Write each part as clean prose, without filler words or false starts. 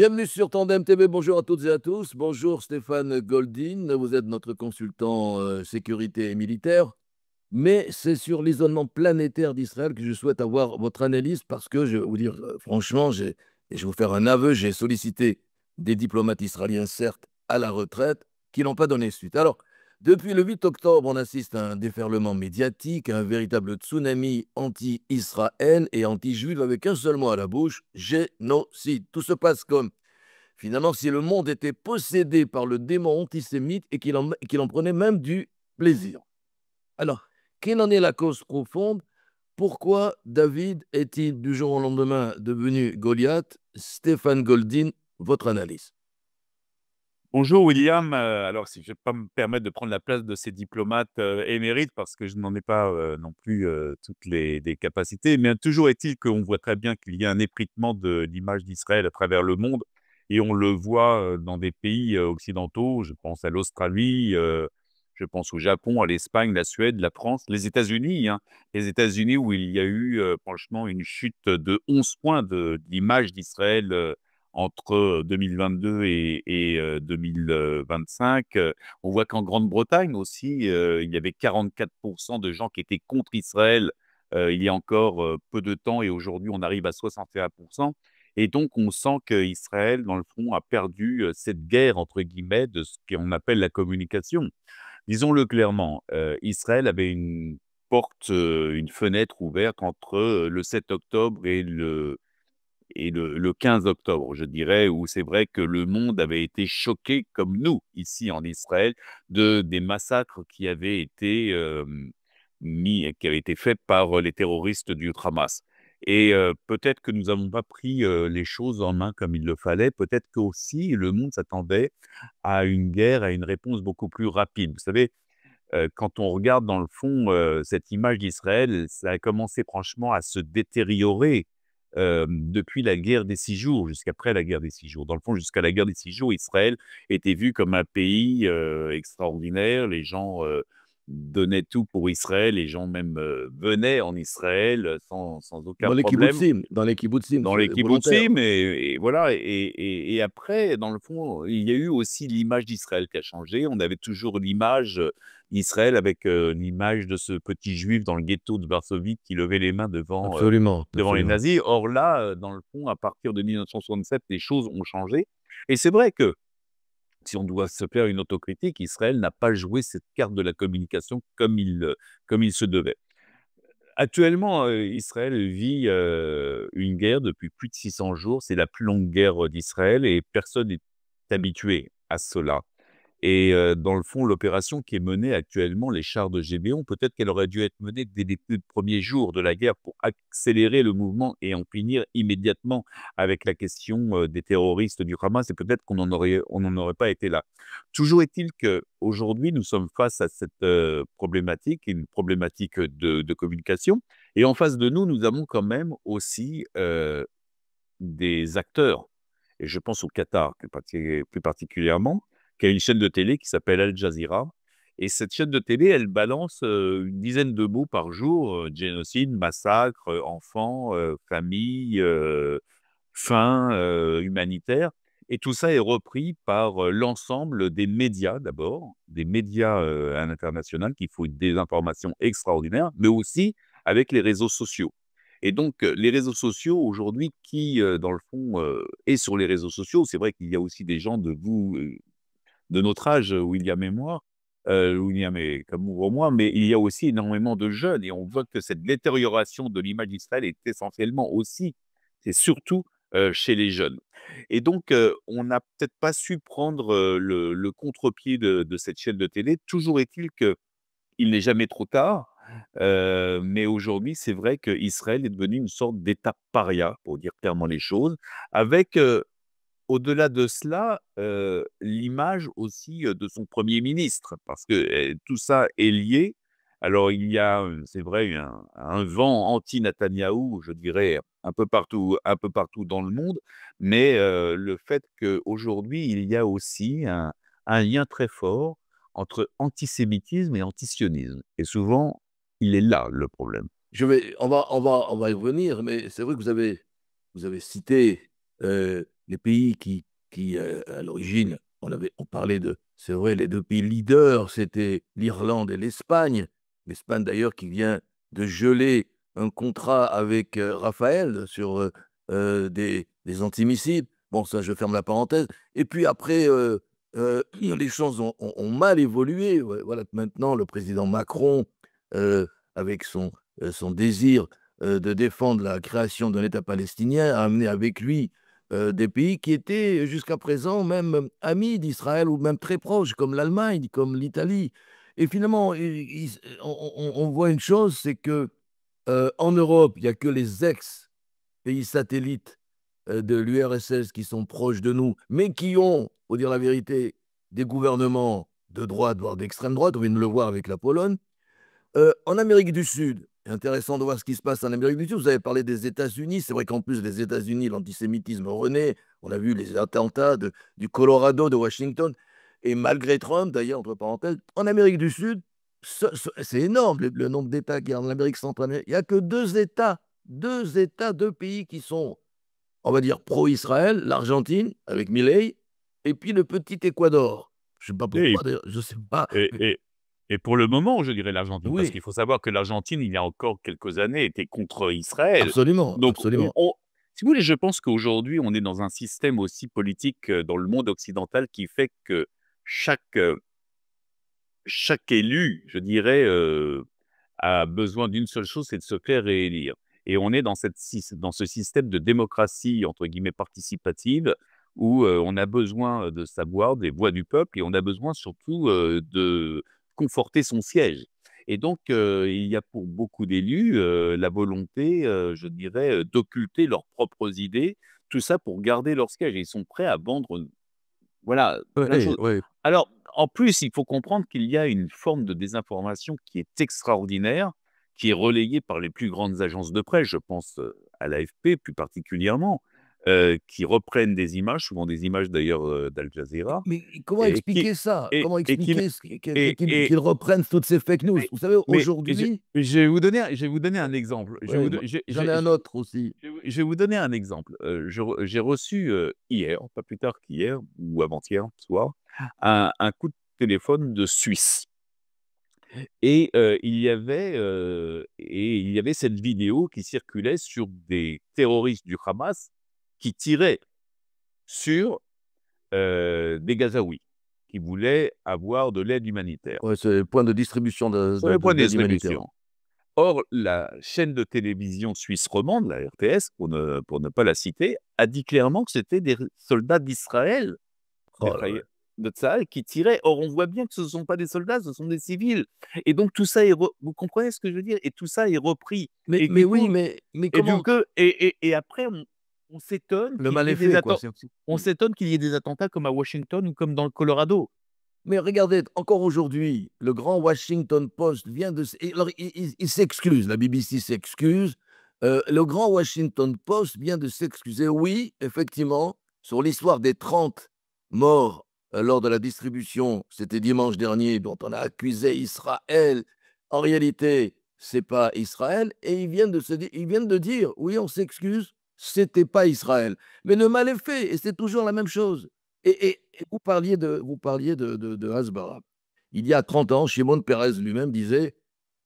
Bienvenue sur Tandem TV, bonjour à toutes et à tous. Bonjour Stéphane Goldin, vous êtes notre consultant sécurité et militaire, mais c'est sur l'isolement planétaire d'Israël que je souhaite avoir votre analyse parce que je vais vous dire franchement, et je vais vous faire un aveu, j'ai sollicité des diplomates israéliens, certes, à la retraite, qui n'ont pas donné suite. Alors, depuis le 8 octobre, on assiste à un déferlement médiatique, à un véritable tsunami anti-Israël et anti-juif avec un seul mot à la bouche, génocide. Tout se passe comme, finalement, si le monde était possédé par le démon antisémite et qu'il en prenait même du plaisir. Alors, quelle en est la cause profonde? Pourquoi David est-il du jour au lendemain devenu Goliath? Stéphane Goldin, votre analyse. Bonjour William. Alors, si je ne vais pas me permettre de prendre la place de ces diplomates émérites parce que je n'en ai pas non plus toutes les capacités, mais toujours est-il qu'on voit très bien qu'il y a un effritement de l'image d'Israël à travers le monde et on le voit dans des pays occidentaux. Je pense à l'Australie, je pense au Japon, à l'Espagne, la Suède, la France, les États-Unis, hein. Les États-Unis où il y a eu franchement une chute de 11 points de l'image d'Israël entre 2022 et 2025. On voit qu'en Grande-Bretagne aussi, il y avait 44% de gens qui étaient contre Israël il y a encore peu de temps et aujourd'hui, on arrive à 61%. Et donc, on sent qu'Israël, dans le fond, a perdu cette guerre, entre guillemets, de ce qu'on appelle la communication. Disons-le clairement, Israël avait une porte, une fenêtre ouverte entre le 7 octobre et le 15 octobre, je dirais, où c'est vrai que le monde avait été choqué, comme nous, ici en Israël, des massacres qui avaient été qui avaient été faits par les terroristes du Hamas. Et peut-être que nous n'avons pas pris les choses en main comme il le fallait. Peut-être qu'aussi le monde s'attendait à une guerre, à une réponse beaucoup plus rapide. Vous savez, quand on regarde dans le fond cette image d'Israël, ça a commencé franchement à se détériorer depuis la guerre des 6 jours, jusqu'après la guerre des 6 jours. Dans le fond, jusqu'à la guerre des 6 jours, Israël était vu comme un pays extraordinaire. Les gens donnaient tout pour Israël. Les gens même venaient en Israël sans aucun problème Dans les kibbutzim, dans c'est les volontaire. kibbutzim et voilà et après, dans le fond, il y a eu aussi l'image d'Israël qui a changé. On avait toujours l'image, d'Israël avec, l'image de ce petit juif dans le ghetto de Varsovie qui levait les mains Absolument, devant les absolument. nazis. Or là, dans le fond, à partir de 1967, les choses ont changé et c'est vrai que si on doit se faire une autocritique, Israël n'a pas joué cette carte de la communication comme il se devait. Actuellement, Israël vit une guerre depuis plus de 600 jours. C'est la plus longue guerre d'Israël et personne n'est habitué à cela. Et dans le fond, l'opération qui est menée actuellement, les chars de Gédéon, peut-être qu'elle aurait dû être menée dès les tout premiers jours de la guerre pour accélérer le mouvement et en finir immédiatement avec la question des terroristes du Hamas et peut-être on n'en aurait pas été là. Toujours est-il qu'aujourd'hui, nous sommes face à cette problématique, une problématique de communication. Et en face de nous, nous avons quand même aussi des acteurs. Et je pense au Qatar plus particulièrement, qui a une chaîne de télé qui s'appelle Al Jazeera. Et cette chaîne de télé, elle balance une dizaine de mots par jour, génocide, massacre, enfants, famille, faim, humanitaire. Et tout ça est repris par l'ensemble des médias d'abord, des médias à l'international qui font des informations extraordinaires, mais aussi avec les réseaux sociaux. Et donc, les réseaux sociaux aujourd'hui, qui, dans le fond, est sur les réseaux sociaux, c'est vrai qu'il y a aussi des gens de notre âge, William et moi, William est comme vous et moi, mais il y a aussi énormément de jeunes et on voit que cette détérioration de l'image d'Israël est essentiellement aussi, c'est surtout chez les jeunes. Et donc, on n'a peut-être pas su prendre le contre-pied de cette chaîne de télé. Toujours est-il qu'il n'est jamais trop tard. Mais aujourd'hui, c'est vrai qu'Israël est devenu une sorte d'État paria, pour dire clairement les choses, avec au-delà de cela, l'image aussi, de son premier ministre parce que, tout ça est lié. Alors il y a, c'est vrai, un vent anti-Netanyahou, je dirais, un peu partout dans le monde, mais le fait qu'aujourd'hui, il y a aussi un lien très fort entre antisémitisme et antisionisme et souvent, il est là le problème. On va y revenir, mais c'est vrai que vous avez cité les pays qui à l'origine, on parlait de, c'est vrai, les deux pays leaders, c'était l'Irlande et l'Espagne. L'Espagne d'ailleurs qui vient de geler un contrat avec Raphaël sur des antimissiles. Bon, ça, je ferme la parenthèse. Et puis après, les choses ont mal évolué. Ouais, voilà, maintenant, le président Macron, avec son désir de défendre la création d'un État palestinien, a amené avec lui des pays qui étaient jusqu'à présent même amis d'Israël ou même très proches, comme l'Allemagne, comme l'Italie. Et finalement, on voit une chose, c'est que en Europe, il n'y a que les ex-pays satellites de l'URSS qui sont proches de nous, mais qui ont, pour dire la vérité, des gouvernements de droite, voire d'extrême droite. On vient de le voir avec la Pologne. En Amérique du Sud, c'est intéressant de voir ce qui se passe en Amérique du Sud. Vous avez parlé des États-Unis. C'est vrai qu'en plus des États-Unis, l'antisémitisme renaît. On a vu les attentats du Colorado, de Washington. Et malgré Trump, d'ailleurs, entre parenthèses, en Amérique du Sud, c'est énorme le nombre d'États qu'il y a en Amérique centrale. Il n'y a que deux États, deux pays qui sont, on va dire, pro-Israël, l'Argentine, avec Milei, et puis le petit Équateur. Je ne sais pas Et, pourquoi, d'ailleurs, je ne sais pas. et, et, et pour le moment, je dirais l'Argentine, parce Oui, qu'il faut savoir que l'Argentine, il y a encore quelques années, était contre Israël. absolument, Donc, absolument. si vous voulez, je pense qu'aujourd'hui, on est dans un système aussi politique dans le monde occidental qui fait que chaque, euh, chaque élu, je dirais, a besoin d'une seule chose, c'est de se faire réélire. Et on est dans ce système de démocratie, entre guillemets, participative, où on a besoin de savoir des voix du peuple et on a besoin surtout de conforter son siège. Et donc, il y a pour beaucoup d'élus la volonté, je dirais, d'occulter leurs propres idées, tout ça pour garder leur siège. Et ils sont prêts à vendre, voilà, plein de Oui, choses. oui. Alors, en plus, il faut comprendre qu'il y a une forme de désinformation qui est extraordinaire, qui est relayée par les plus grandes agences de presse, je pense à l'AFP plus particulièrement, qui reprennent des images, souvent des images d'ailleurs d'Al Jazeera, Mais comment et expliquer ça? Comment qui expliquer et qu'ils reprennent toutes ces fake news? Vous savez, aujourd'hui, je vais vous donner un exemple. ouais, j'en ai un autre aussi. Je vais vous donner un exemple. J'ai reçu hier, pas plus tard qu'hier ou avant-hier soir, un coup de téléphone de Suisse. Et il y avait cette vidéo qui circulait sur des terroristes du Hamas qui tiraient sur des Gazaouis qui voulaient avoir de l'aide humanitaire. Ouais, c'est le point de distribution Sur les points de d'aide humanitaire. distribution. Or, la chaîne de télévision suisse romande, la RTS, pour ne pas la citer, a dit clairement que c'était des soldats d'Israël, des Oh là là. frayeurs de Tsahal, qui tiraient. Or, on voit bien que ce ne sont pas des soldats, ce sont des civils. Et donc, tout ça est vous comprenez ce que je veux dire? Et tout ça est repris. Et Mais du oui, coup, mais et du comment? coup, et après, on s'étonne Le qu'il mal y ait est fait, quoi. on s'étonne qu'il y ait des attentats comme à Washington ou comme dans le Colorado. Mais regardez, encore aujourd'hui, le grand Washington Post vient de... alors, il s'excuse, la BBC s'excuse. Le grand Washington Post vient de s'excuser, oui, effectivement, sur l'histoire des 30 morts lors de la distribution, c'était dimanche dernier, dont on a accusé Israël. En réalité, c'est pas Israël. Et ils viennent de dire, oui, on s'excuse, c'était pas Israël. Mais le mal est fait, et c'est toujours la même chose. Et vous parliez de Hasbara. Il y a 30 ans, Shimon Peres lui-même disait,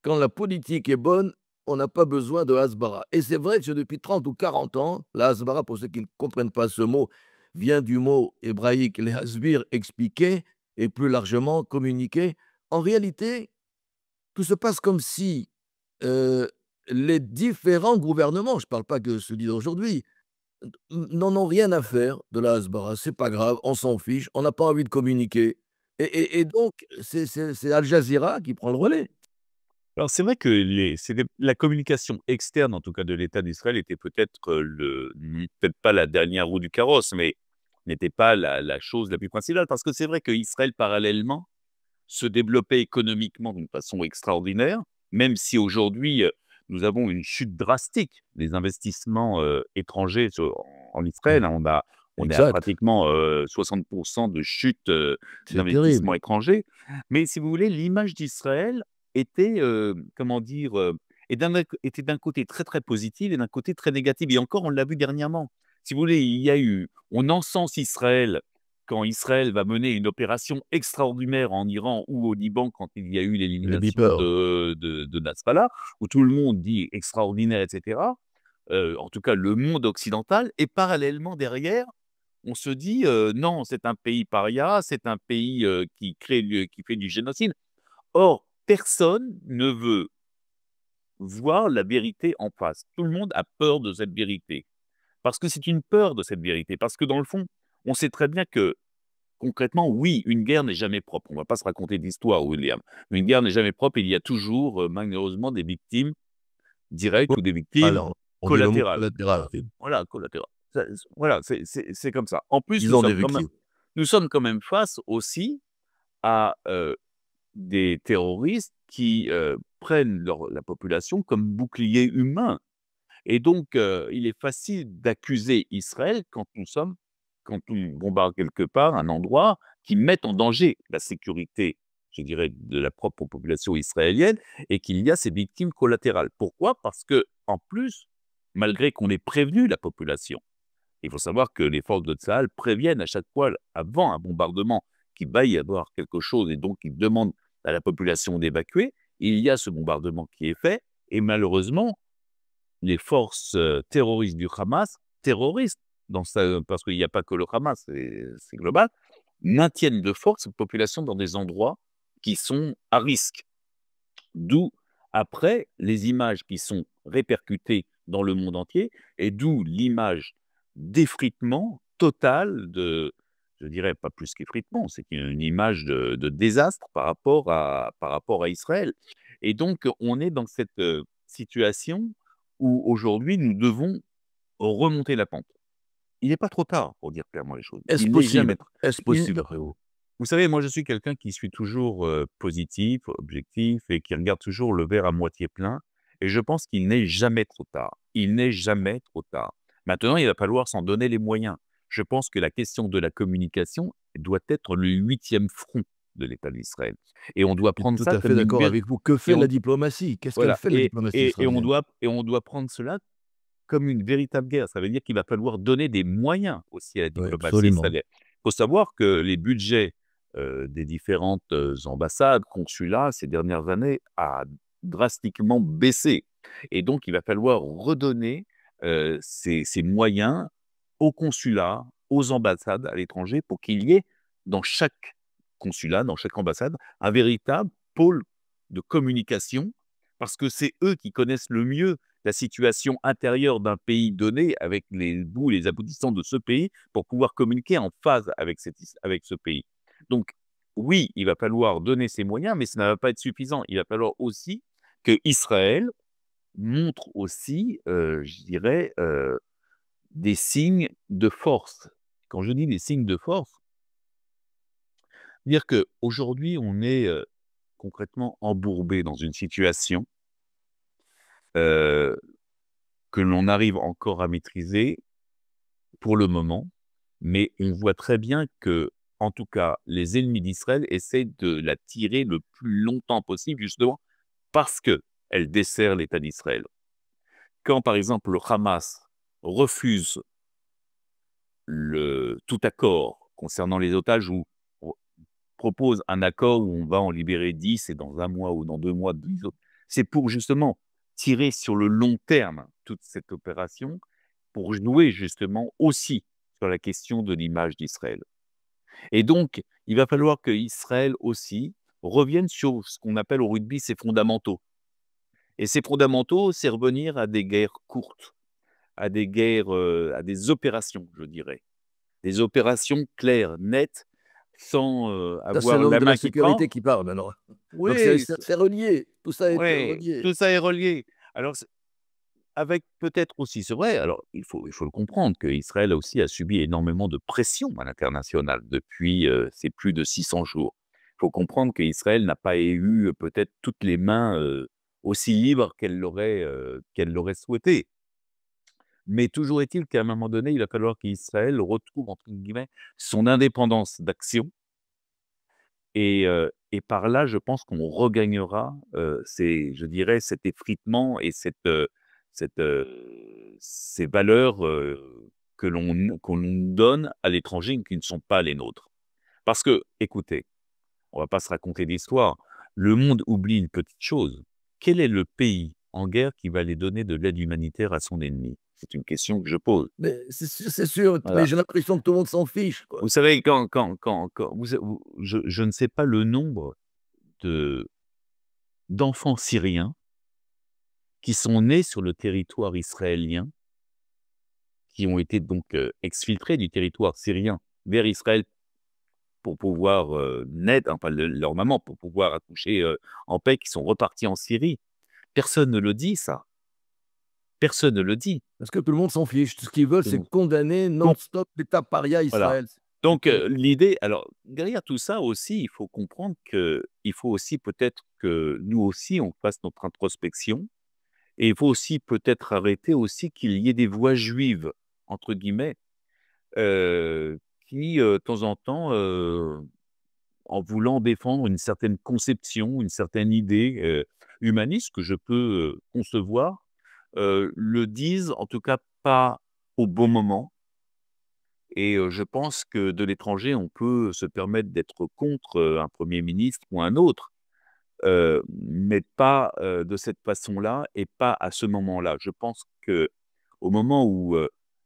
quand la politique est bonne, on n'a pas besoin de Hasbara. Et c'est vrai que depuis 30 ou 40 ans, la Hasbara, pour ceux qui ne comprennent pas ce mot, vient du mot hébraïque les hasbir, expliquer, et plus largement communiquer. En réalité, tout se passe comme si euh, les différents gouvernements, je ne parle pas que celui d'aujourd'hui, n'en ont rien à faire de la Hasbara, c'est pas grave, on s'en fiche, on n'a pas envie de communiquer. Et donc, c'est Al Jazeera qui prend le relais. Alors, c'est vrai que la communication externe, en tout cas de l'État d'Israël, était peut-être peut-être pas la dernière roue du carrosse, mais n'était pas la chose la plus principale. Parce que c'est vrai qu'Israël, parallèlement, se développait économiquement d'une façon extraordinaire, même si aujourd'hui, nous avons une chute drastique des investissements étrangers en Israël. Ouais, Hein. On est à exact, pratiquement 60% de chute c'est d'investissements terrible. étrangers. Mais si vous voulez, l'image d'Israël était, comment dire, était d'un côté très, très positive et d'un côté très négative. Et encore, on l'a vu dernièrement. si vous voulez, on encense Israël quand Israël va mener une opération extraordinaire en Iran ou au Liban quand il y a eu Le l'élimination beeper. de Nasrallah, où tout le monde dit extraordinaire, etc. En tout cas, le monde occidental, et parallèlement derrière, on se dit non, c'est un pays paria, c'est un pays qui fait du génocide. Or, personne ne veut voir la vérité en face. Tout le monde a peur de cette vérité. Parce que c'est une peur de cette vérité. Parce que dans le fond, on sait très bien que, concrètement, oui, une guerre n'est jamais propre. On ne va pas se raconter d'histoire, William. Une guerre n'est jamais propre. Il y a toujours, malheureusement, des victimes directes ou des victimes Alors, on dit le mot collatérales. collatéral. Voilà, collatérales. Voilà, c'est comme ça. En plus, Disons des victimes. nous sommes quand même face aussi à des terroristes qui prennent la population comme bouclier humain. Et donc, il est facile d'accuser Israël quand on bombarde quelque part, un endroit, qui met en danger la sécurité, je dirais, de la propre population israélienne, et qu'il y a ces victimes collatérales. Pourquoi? Parce que, en plus, malgré qu'on ait prévenu la population, il faut savoir que les forces de Tsahal préviennent à chaque fois, avant un bombardement, qu'il va y avoir quelque chose, et donc ils demandent à la population d'évacuer. Il y a ce bombardement qui est fait, et malheureusement, les forces terroristes du Hamas, terroristes, parce qu'il n'y a pas que le Hamas, c'est global, maintiennent de force cette population dans des endroits qui sont à risque. D'où, après, les images qui sont répercutées dans le monde entier, et d'où l'image d'effritement total je dirais pas plus qu'effritement, c'est une image de désastre par rapport à Israël. Et donc, on est dans cette situation où aujourd'hui, nous devons remonter la pente. Il n'est pas trop tard pour dire clairement les choses. Est-ce Il n'est possible? jamais Est-ce il possible, d'après vous? Vous savez, moi, je suis quelqu'un qui suis toujours, positif, objectif et qui regarde toujours le verre à moitié plein, et je pense qu'il n'est jamais trop tard. Il n'est jamais trop tard. Maintenant, il va falloir s'en donner les moyens. Je pense que la question de la communication doit être le 8e front de l'État d'Israël, et on doit Je suis prendre tout ça à fait comme une d'accord vér avec vous. Que et fait la on diplomatie? Qu'est-ce qu'elle voilà, fait, la diplomatie israélienne? et on doit prendre cela comme une véritable guerre. Ça veut dire qu'il va falloir donner des moyens aussi à la Oui, diplomatie absolument. israélienne. Il faut savoir que les budgets des différentes ambassades, consulats, ces dernières années, a drastiquement baissé. Et donc, il va falloir redonner ces moyens aux consulats, aux ambassades à l'étranger, pour qu'il y ait dans chaque consulat, dans chaque ambassade, un véritable pôle de communication, parce que c'est eux qui connaissent le mieux la situation intérieure d'un pays donné, avec les bouts et les aboutissants de ce pays, pour pouvoir communiquer en phase avec ce pays. Donc, oui, il va falloir donner ces moyens, mais ça ne va pas être suffisant. Il va falloir aussi que Israël montre aussi, je dirais, des signes de force. Quand je dis des signes de force, dire qu'aujourd'hui, on est concrètement embourbé dans une situation euh, que l'on arrive encore à maîtriser pour le moment, mais on voit très bien que, en tout cas, les ennemis d'Israël essaient de la tirer le plus longtemps possible, justement parce qu'elle dessert l'État d'Israël. Quand, par exemple, le Hamas refuse tout accord concernant les otages, ou propose un accord où on va en libérer 10 et dans un mois ou dans 2 mois 10 autres, c'est pour justement tirer sur le long terme toute cette opération, pour jouer justement aussi sur la question de l'image d'Israël. Et donc, il va falloir qu'Israël aussi revienne sur ce qu'on appelle au rugby ses fondamentaux. Et ces fondamentaux, c'est revenir à des guerres courtes, à des guerres, à des opérations, je dirais. Des opérations claires, nettes, sans Ça, c'est avoir l'homme la de la main qui tremble. sécurité qui parle maintenant. Donc Oui, c'est relié, tout ça est oui, relié. tout ça est relié. Alors, avec peut-être aussi, c'est vrai, alors il faut le comprendre, qu'Israël aussi a subi énormément de pression à l'international depuis ces plus de 600 jours. Il faut comprendre qu'Israël n'a pas eu peut-être toutes les mains aussi libres qu'elle l'aurait souhaité. Mais toujours est-il qu'à un moment donné, il va falloir qu'Israël retrouve, entre guillemets, son indépendance d'action. Et par là, je pense qu'on regagnera, je dirais, cet effritement et ces valeurs, qu'on donne à l'étranger qui ne sont pas les nôtres. Parce que, écoutez, on ne va pas se raconter d'histoire. Le monde oublie une petite chose. Quel est le pays en guerre qui va aller donner de l'aide humanitaire à son ennemi? C'est une question que je pose. Mais c'est sûr, mais Voilà. j'ai l'impression que tout le monde s'en fiche, quoi. Vous savez, je ne sais pas le nombre de d'enfants syriens qui sont nés sur le territoire israélien, qui ont été donc exfiltrés du territoire syrien vers Israël pour pouvoir naître, enfin leur maman, pour pouvoir accoucher en paix, qui sont repartis en Syrie. Personne ne le dit, ça. Personne ne le dit. Parce que tout le monde s'en fiche. Tout ce qu'ils veulent, c'est Donc, condamner non-stop l'État paria voilà. Israël. Donc, l'idée, alors, derrière tout ça aussi, il faut comprendre qu'il faut aussi peut-être que nous aussi, on fasse notre introspection. Et il faut aussi peut-être arrêter aussi qu'il y ait des voix juives, entre guillemets, qui, de temps en temps, en voulant défendre une certaine conception, une certaine idée humaniste que je peux concevoir, le disent en tout cas pas au bon moment. Et je pense que de l'étranger, on peut se permettre d'être contre un Premier ministre ou un autre, mais pas de cette façon-là et pas à ce moment-là. Je pense que au moment où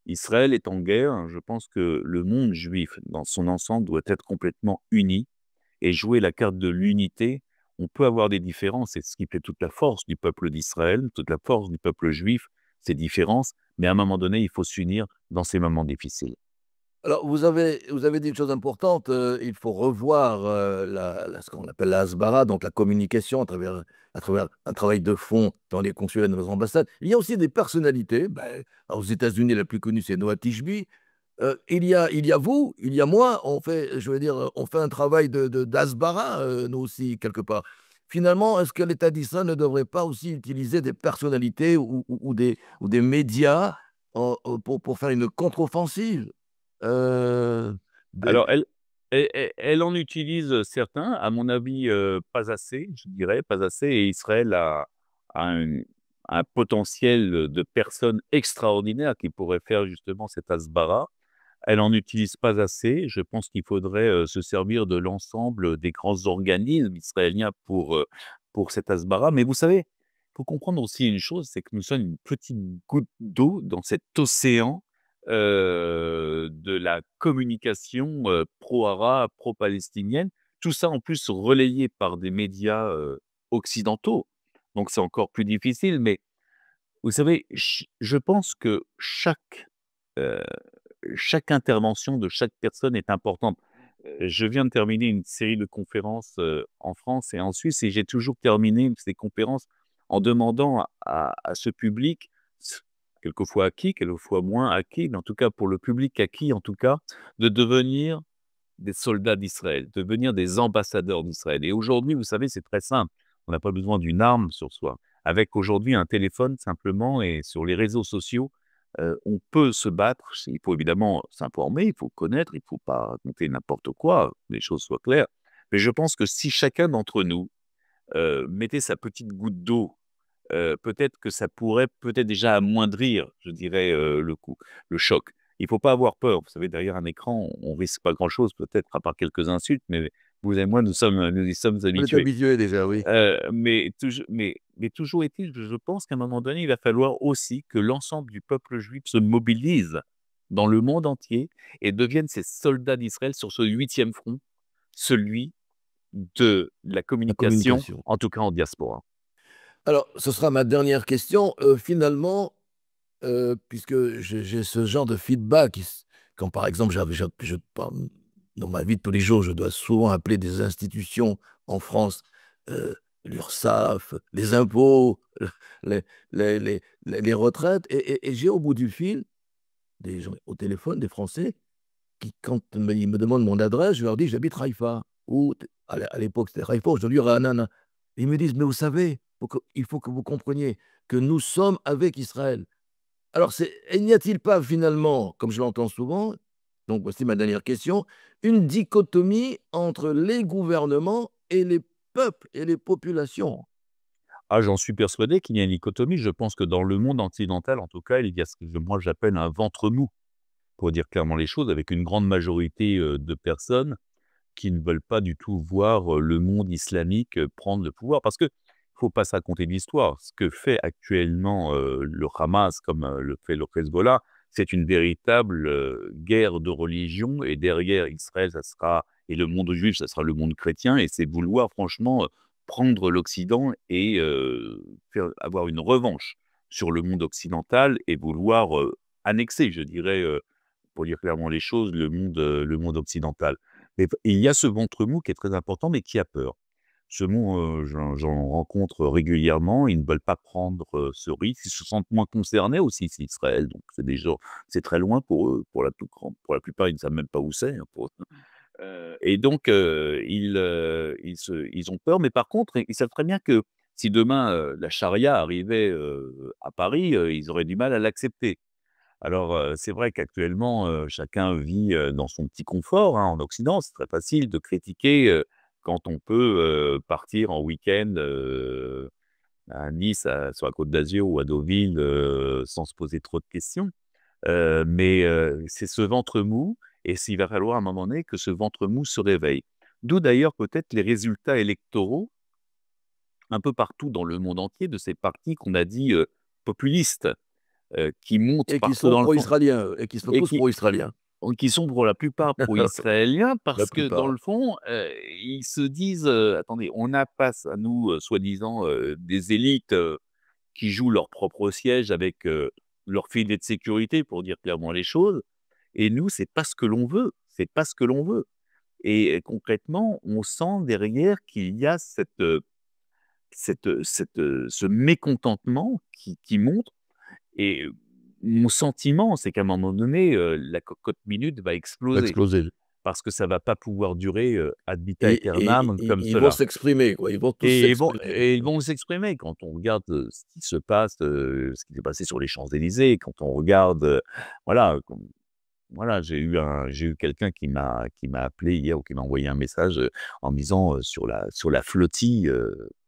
Israël est en guerre, je pense que le monde juif dans son ensemble doit être complètement uni et jouer la carte de l'unité. On peut avoir des différences, c'est ce qui fait toute la force du peuple d'Israël, toute la force du peuple juif, ces différences, mais à un moment donné, il faut s'unir dans ces moments difficiles. Alors, vous avez dit une chose importante, il faut revoir ce qu'on appelle la hasbara, donc la communication à travers un travail de fond dans les consulats et dans les ambassades. Il y a aussi des personnalités. Ben, aux États-Unis, la plus connue, c'est Noah Tishby. Il y a vous, il y a moi. Je veux dire, on fait un travail d'asbara, nous aussi, quelque part. Finalement, est-ce que l'État d'Israël ne devrait pas aussi utiliser des personnalités ou des médias pour faire une contre-offensive? Heu, de Alors, elle en utilise certains, à mon avis, pas assez, je dirais, pas assez, et Israël a un potentiel de personnes extraordinaires qui pourraient faire justement cet hasbara. Elle en utilise pas assez. Je pense qu'il faudrait, se servir de l'ensemble des grands organismes israéliens pour cet hasbara. Mais vous savez, il faut comprendre aussi une chose, c'est que nous sommes une petite goutte d'eau dans cet océan, de la communication, pro-arabe, pro-palestinienne. Tout ça en plus relayé par des médias, occidentaux. Donc c'est encore plus difficile. Mais vous savez, je pense que heu chaque intervention de chaque personne est importante. Je viens de terminer une série de conférences, en France et en Suisse, et j'ai toujours terminé ces conférences en demandant à ce public, s quelquefois acquis, quelquefois moins acquis, mais en tout cas pour le public acquis en tout cas, de devenir des soldats d'Israël, devenir des ambassadeurs d'Israël. Et aujourd'hui, vous savez, c'est très simple. On n'a pas besoin d'une arme sur soi. Avec aujourd'hui un téléphone simplement et sur les réseaux sociaux, on peut se battre. Il faut évidemment s'informer, il faut connaître, il ne faut pas raconter n'importe quoi, que les choses soient claires. Mais je pense que si chacun d'entre nous mettait sa petite goutte d'eau, peut-être que ça pourrait peut-être déjà amoindrir, je dirais, le coup, le choc. Il ne faut pas avoir peur. Vous savez, derrière un écran, on risque pas grand-chose peut-être à part quelques insultes, mais vous et moi, nous y sommes on est habitués. habitué déjà, oui. Mais toujours est-il que je pense qu'à un moment donné, il va falloir aussi que l'ensemble du peuple juif se mobilise dans le monde entier et devienne ces soldats d'Israël sur ce 8e front, celui de la La communication, communication. en tout cas en diaspora. Alors, ce sera ma dernière question. Finalement, puisque j'ai ce genre de feedback, quand par exemple, dans ma vie de tous les jours, je dois souvent appeler des institutions en France, euh, l'URSSAF, les impôts, les, les retraites, et j'ai au bout du fil des gens au téléphone, des Français, qui, quand ils me demandent mon adresse, je leur dis j'habite Haïfa, ou à l'époque c'était Haïfa, aujourd'hui Ra'anana. Ils me disent, mais vous savez, il faut que vous compreniez que nous sommes avec Israël. Alors, n'y a-t-il pas finalement, comme je l'entends souvent, donc voici ma dernière question, une dichotomie entre les gouvernements et les peuples et les populations? Ah, j'en suis persuadé qu'il y a une dichotomie. Je pense que dans le monde occidental, en tout cas, il y a ce que moi j'appelle un ventre mou. pour dire clairement les choses, avec une grande majorité de personnes qui ne veulent pas du tout voir le monde islamique prendre le pouvoir. Parce qu'il ne faut pas se raconter d'histoire. Ce que fait actuellement le Hamas, comme le fait le Hezbollah, c'est une véritable guerre de religion. Et derrière Israël, ça sera, et le monde juif, ça sera le monde chrétien. Et c'est vouloir franchement prendre l'Occident et avoir une revanche sur le monde occidental et vouloir annexer, je dirais, pour dire clairement les choses, le monde occidental. Mais il y a ce ventre mou qui est très important, mais qui a peur. Ce mot, j'en rencontre régulièrement. Ils ne veulent pas prendre ce risque. Ils se sentent moins concernés aussi, c'est Israël. Donc, c'est très loin pour eux. Pour la plupart, ils ne savent même pas où c'est, hein, et donc, ils ont peur. Mais par contre, ils savent très bien que si demain la charia arrivait à Paris, ils auraient du mal à l'accepter. Alors, c'est vrai qu'actuellement, chacun vit, dans son petit confort, hein, en Occident. C'est très facile de critiquer, quand on peut, partir en week-end, à Nice, sur la Côte d'Azur ou à Deauville, sans se poser trop de questions. Mais, c'est ce ventre mou et s'il va falloir à un moment donné que ce ventre mou se réveille. D'où d'ailleurs peut-être les résultats électoraux, un peu partout dans le monde entier, de ces partis qu'on a dit, populistes, qui montent Et qui partout sont dans le fond pro-israéliens, eux, et qui sont et tous pro-israéliens. qui sont pour la plupart pro-israéliens La parce que dans plupart. le fond, ils se disent, «Attendez, on a face à nous, soi-disant, des élites, qui jouent leur propre siège avec, leur filet de sécurité», pour dire clairement les choses, et nous, c'est pas ce que l'on veut, c'est pas ce que l'on veut, et concrètement, on sent derrière qu'il y a ce mécontentement qui monte. Et mon sentiment, c'est qu'à un moment donné, la cocotte minute va Va exploser exploser. parce que ça va pas pouvoir durer, ad vitam Et aeternam comme ils vont cela, s'exprimer, quoi, ils vont tous s'exprimer. et ils vont s'exprimer. Quand on regarde, ce qui se passe, ce qui s'est passé sur les Champs-Élysées, quand on regarde, voilà, voilà, j'ai eu quelqu'un qui m'a appelé hier ou qui m'a envoyé un message, en me disant, sur la flottille,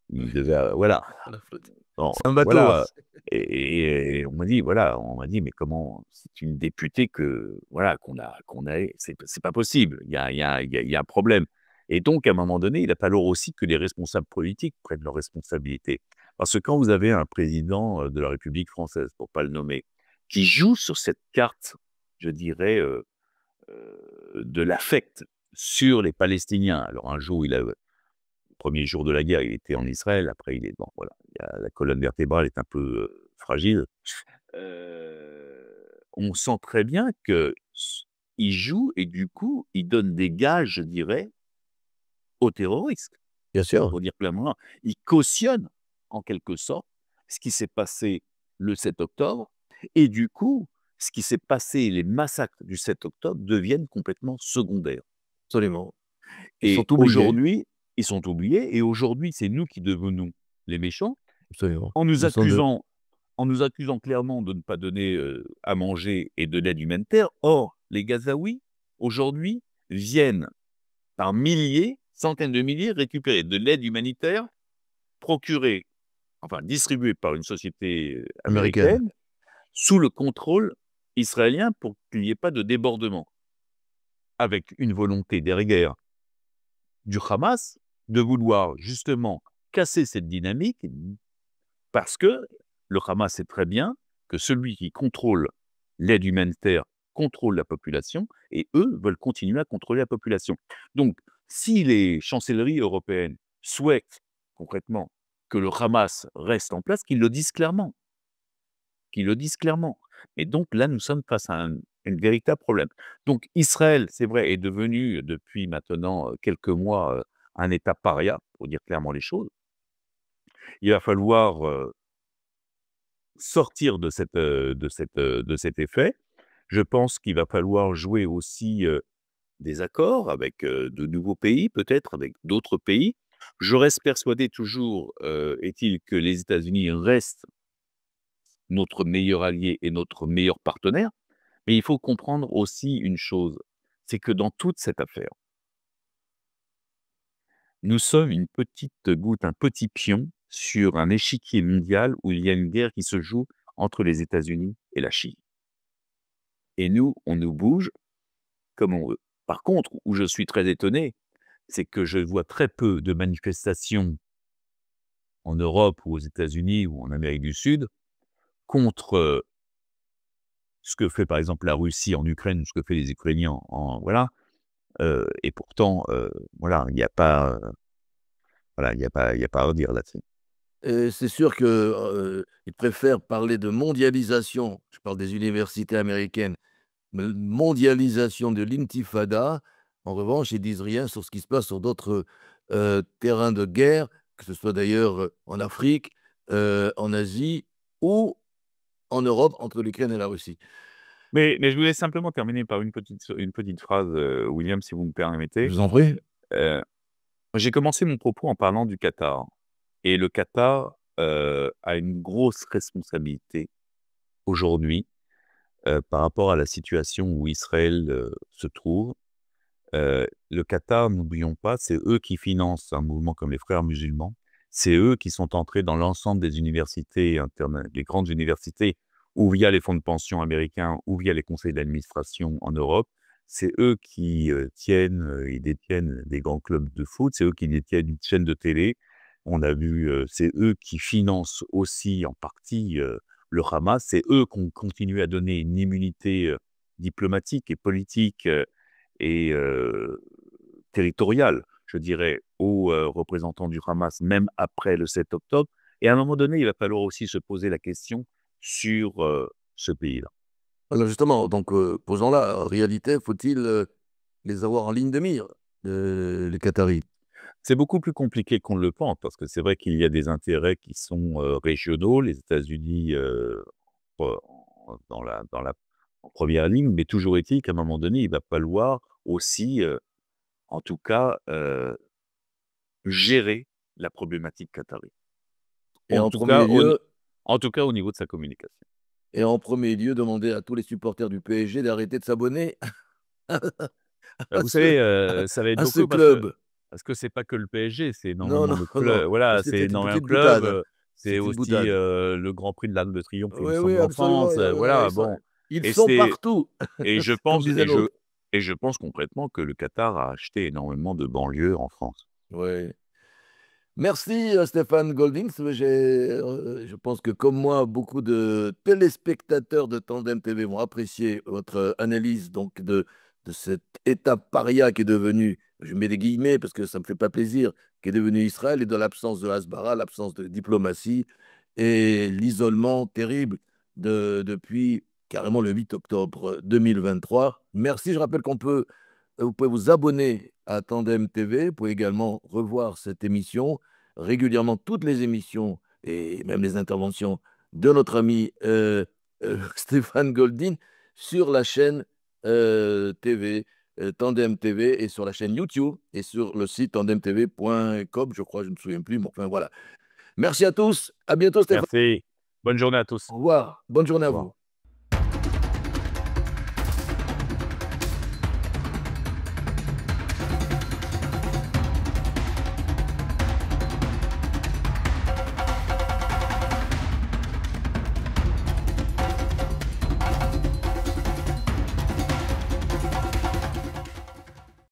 il devait, voilà. La flotte. Bon, C'est un bateau, hein. voilà, et on m'a dit, voilà, on m'a dit: «Mais comment c'est une députée que voilà, qu'on a c'est pas possible, il y a un problème», et donc à un moment donné, il va falloir aussi que les responsables politiques prennent leurs responsabilités. Parce que quand vous avez un président, de la République française, pour pas le nommer, qui joue sur cette carte, je dirais, de l'affect sur les Palestiniens. Alors un jour, il a 1er jour de la guerre, il était en Israël, après il est bon, voilà, il y a la colonne vertébrale est un peu, fragile. On sent très bien que il joue et du coup, il donne des gages, je dirais, aux terroristes. Bien sûr. Pour dire clairement, il cautionne, en quelque sorte, ce qui s'est passé le 7 octobre et du coup, ce qui s'est passé, les massacres du 7 octobre deviennent complètement secondaires. Absolument. Ils Et sont oubliés. aujourd'hui, ils sont oubliés et aujourd'hui, c'est nous qui devenons les méchants Absolument. en nous Ils sont de accusant en nous accusant clairement de ne pas donner, à manger et de l'aide humanitaire. Or, les Gazaouis, aujourd'hui, viennent par milliers, centaines de milliers, récupérer de l'aide humanitaire procurée, enfin distribuée par une société, américaines. américaine, sous le contrôle israélien pour qu'il n'y ait pas de débordement. Avec une volonté derrière du Hamas de vouloir justement casser cette dynamique parce que le Hamas sait très bien que celui qui contrôle l'aide humanitaire contrôle la population et eux veulent continuer à contrôler la population. Donc, si les chancelleries européennes souhaitent concrètement que le Hamas reste en place, qu'ils le disent clairement, qu'ils le disent clairement. Et donc là, nous sommes face à un véritable problème. Donc Israël, c'est vrai, est devenu depuis maintenant quelques mois un État paria, pour dire clairement les choses. Il va falloir sortir de cet effet. Je pense qu'il va falloir jouer aussi des accords avec de nouveaux pays, peut-être avec d'autres pays. Je reste persuadé toujours, est-il, que les États-Unis restent notre meilleur allié et notre meilleur partenaire. Mais il faut comprendre aussi une chose, c'est que dans toute cette affaire, nous sommes une petite goutte, un petit pion sur un échiquier mondial où il y a une guerre qui se joue entre les États-Unis et la Chine. et nous, on nous bouge comme on veut. Par contre, où je suis très étonné, c'est que je vois très peu de manifestations en Europe ou aux États-Unis ou en Amérique du Sud contre, ce que fait par exemple la Russie en Ukraine, ce que fait les Ukrainiens en voilà, et pourtant, voilà, il y a pas, voilà, il y a pas à redire là-dessus. Et c'est sûr qu'ils préfèrent parler de mondialisation, je parle des universités américaines, mais mondialisation de l'intifada. En revanche, ils disent rien sur ce qui se passe sur d'autres terrains de guerre, que ce soit d'ailleurs en Afrique, en Asie ou en Europe, entre l'Ukraine et la Russie. Mais je voulais simplement terminer par une petite phrase, William, si vous me Je permettez. vous en prie. Heu, j'ai commencé mon propos en parlant du Qatar et le Qatar, a une grosse responsabilité aujourd'hui, par rapport à la situation où Israël, se trouve. Le Qatar, n'oublions pas, c'est eux qui financent un mouvement comme les Frères musulmans. C'est eux qui sont entrés dans l'ensemble des universités des grandes universités, ou via les fonds de pension américains, ou via les conseils d'administration en Europe. C'est eux qui, ils détiennent des grands clubs de foot, c'est eux qui détiennent une chaîne de télé. On a vu, c'est eux qui financent aussi en partie, le Hamas. C'est eux qui ont continué à donner une immunité, diplomatique et politique, et territoriale, je dirais, aux, représentants du Hamas, même après le 7 octobre. Et à un moment donné, il va falloir aussi se poser la question sur, ce pays-là. Alors justement, donc posons-la. En réalité, faut-il les avoir en ligne de mire, les Qataris? C'est beaucoup plus compliqué qu'on ne le pense, parce que c'est vrai qu'il y a des intérêts qui sont, régionaux. Les États-Unis, dans la en première ligne, mais toujours est-il qu'à un moment donné, il va falloir aussi, en tout cas, gérer la problématique qatarie. Et En en tout cas premier au ni lieu, en tout cas au niveau de sa communication. et en premier lieu, demander à tous les supporters du PSG d'arrêter de s'abonner à Vous savez, ça va être à ce beaucoup club. parce que c'est pas que le PSG, c'est Non, énormément non, de non, clubs voilà, c'est c'était une énormément de petite clubs, boutade. c'est C'est une aussi, boutade. le Grand Prix de l'Arc de Triomphe, il me Oui, oui, semble, en absolument. France, voilà, bon Ils et sont c'est partout, et je comme pense disait l'autre. et je pense concrètement que le Qatar a acheté énormément de banlieues en France. Oui. Merci Stéphane Golding. Je pense que comme moi, beaucoup de téléspectateurs de Tandem TV vont apprécier votre analyse donc de cet État paria qui est devenu, je mets des guillemets parce que ça ne me fait pas plaisir, qui est devenu Israël et de l'absence de Hasbara, l'absence de diplomatie et l'isolement terrible depuis carrément le 8 octobre 2023. Merci, je rappelle vous pouvez vous abonner à Tandem TV, vous pouvez également revoir cette émission régulièrement, toutes les émissions et même les interventions de notre ami Stéphane Goldin sur la chaîne TV, Tandem TV et sur la chaîne YouTube et sur le site tandemtv.com, je crois, je ne me souviens plus, mais enfin voilà. Merci à tous, à bientôt Stéphane. Merci. Bonne journée à tous. Au revoir, bonne journée Au à revoir. vous.